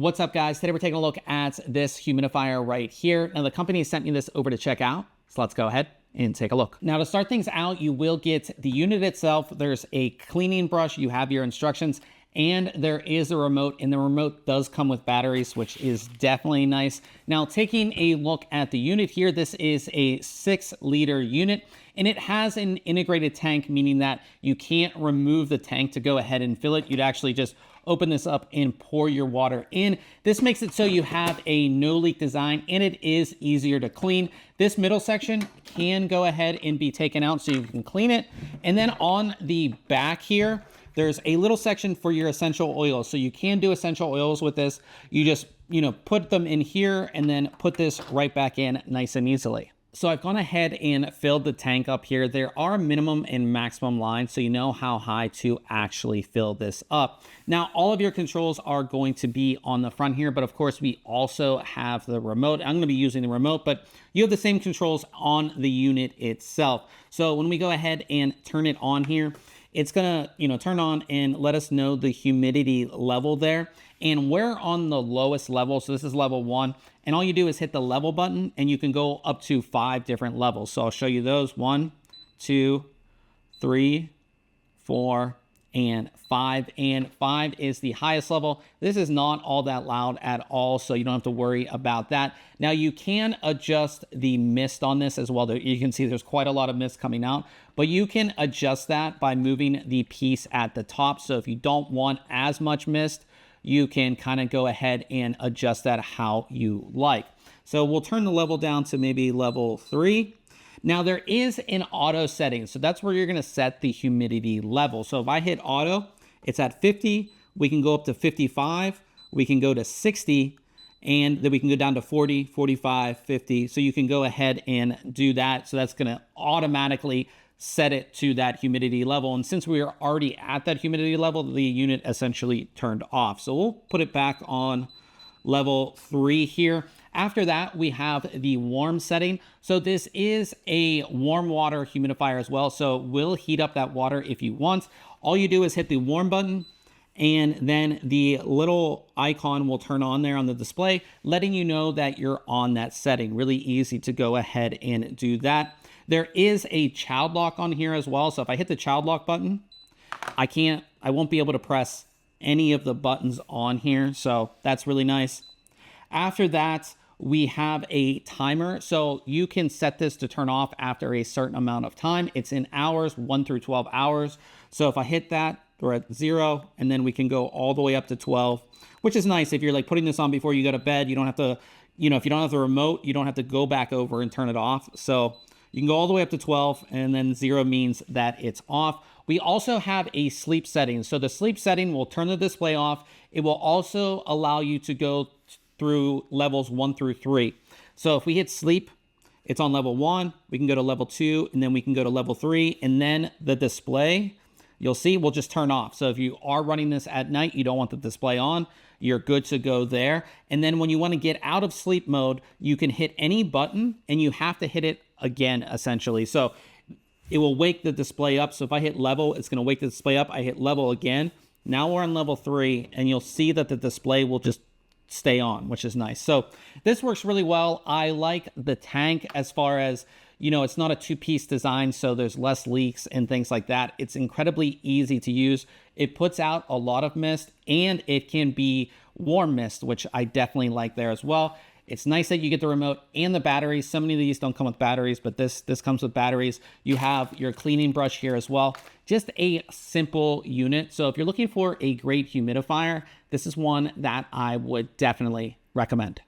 What's up, guys? Today we're taking a look at this humidifier right here. Now the company sent me this over to check out, so let's go ahead and take a look. Now to start things out, you will get the unit itself. There's a cleaning brush, you have your instructions, and there is a remote, and the remote does come with batteries, which is definitely nice. Now taking a look at the unit here, this is a 6-liter unit, and it has an integrated tank, meaning that you can't remove the tank to go ahead and fill it. You'd actually just open this up and pour your water in. This makes it so you have a no leak design, and it is easier to clean. This middle section can go ahead and be taken out so you can clean it. And then on the back here, there's a little section for your essential oils. So you can do essential oils with this. You just, put them in here and then put this right back in nice and easily. So I've gone ahead and filled the tank up here. There are minimum and maximum lines, so you know how high to actually fill this up. Now, all of your controls are going to be on the front here, but of course we also have the remote. I'm gonna be using the remote, but you have the same controls on the unit itself. So when we go ahead and turn it on here, it's gonna, turn on and let us know the humidity level there. And we're on the lowest level, so this is level 1. And all you do is hit the level button, and you can go up to 5 different levels. So I'll show you those: 1, 2, 3, 4, and 5. And 5 is the highest level. This is not all that loud at all, so you don't have to worry about that. Now you can adjust the mist on this as well. You can see there's quite a lot of mist coming out, but you can adjust that by moving the piece at the top. So if you don't want as much mist, you can kind of go ahead and adjust that how you like. So we'll turn the level down to maybe level 3. Now there is an auto setting, so that's where you're gonna set the humidity level. So if I hit auto, it's at 50, we can go up to 55, we can go to 60, and then we can go down to 40, 45, 50. So you can go ahead and do that. So that's gonna automatically set it to that humidity level. And since we are already at that humidity level, the unit essentially turned off. So we'll put it back on level 3 here. After that, we have the warm setting. So this is a warm water humidifier as well. So we'll heat up that water if you want. All you do is hit the warm button, and then the little icon will turn on there on the display, letting you know that you're on that setting. Really easy to go ahead and do that. There is a child lock on here as well. So if I hit the child lock button, I won't be able to press any of the buttons on here. So that's really nice. After that, we have a timer. So you can set this to turn off after a certain amount of time. It's in hours, 1 through 12 hours. So if I hit that, we're at 0, and then we can go all the way up to 12, which is nice. If you're like putting this on before you go to bed, you don't have to, if you don't have the remote, you don't have to go back over and turn it off. So you can go all the way up to 12, and then 0 means that it's off. We also have a sleep setting. So the sleep setting will turn the display off. It will also allow you to go through levels 1 through 3. So if we hit sleep, it's on level 1, we can go to level 2, and then we can go to level 3, and then the display, you'll see, will just turn off. So if you are running this at night, you don't want the display on, you're good to go there. And then when you want to get out of sleep mode, you can hit any button, and you have to hit it again, essentially. So it will wake the display up. So if I hit level, it's going to wake the display up. I hit level again. Now we're on level 3, and you'll see that the display will just stay on, which is nice. So this works really well. I like the tank as far as, it's not a 2-piece design, so there's less leaks and things like that. It's incredibly easy to use. It puts out a lot of mist, and it can be warm mist, which I definitely like there as well. It's nice that you get the remote and the batteries. So many of these don't come with batteries, but this comes with batteries. You have your cleaning brush here as well. Just a simple unit. So if you're looking for a great humidifier, this is one that I would definitely recommend.